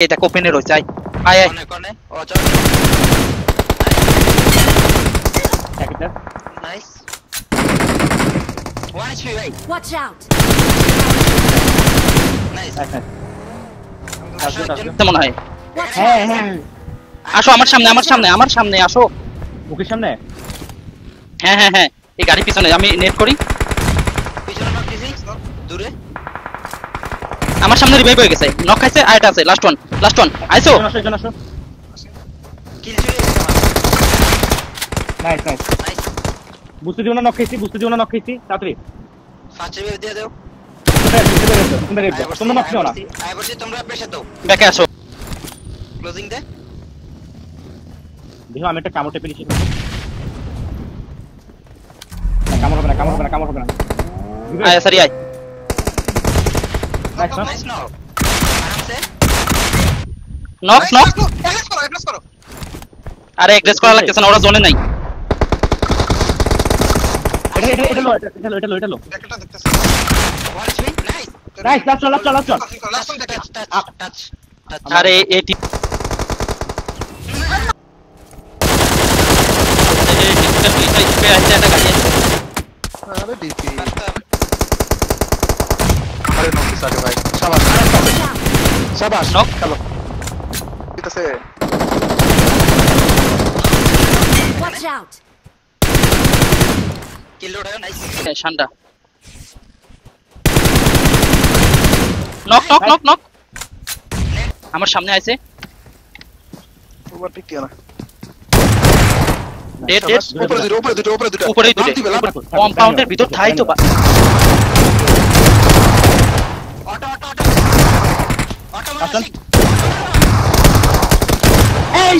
এটা কোপেনে রয়েছে আয় আয় আয় কোনে ও চল নাইস ওয়ান এইচপি ভাই Watch out! নাইস কেমন হয় Watch হ্যাঁ out! হ্যাঁ আসো আমার সামনে আসো বুকের সামনে হ্যাঁ হ্যাঁ হ্যাঁ এই গাড়ি পিছনে আমি নেট করি পিছনে নক দিছি দূরে আমার সামনে রিভাইভ হয়ে গেছে নক খাইছে আর এটা আছে লাস্ট ওয়ান আইসো একজন আসো কিল চুরি নাইস নাইস নাইস বুঝতে দিও না নক খাইছি তাড়াতাড়ি ফার্স্ট রিভাইভ দিয়ে দাও তোমরা নক খেও না আইবর্সি তোমরা প্রেসার দাও ব্যাকে আসো ক্লোজিং দে দেখো আমি একটা কামড় টেপে দিছি কামড় হবে না আয় সরি আয় নাইস নাইস নো আরামসে নক এক্সপ্রেস করো আরে এগ্রেস করা লাগতেছে না ওরা জোনে নাই এটা লো ব্যাকেটটা দেখতেছি one HP nice nice last last one দেখেন টাচ আরে এটি আরে ডিপি আরে নোটিস আগে ভাই শাবাশ শাবাশ নক চলো দিতেছে Watch out! কিল লোড হয় নাইস শান্ডা নক আমার সামনে আছে ওভার ঠিক না ডেড উপরে দুটো উপরেই দুটো কম্পাউন্ডের ভিতর থাই তো অটো আসুন। এই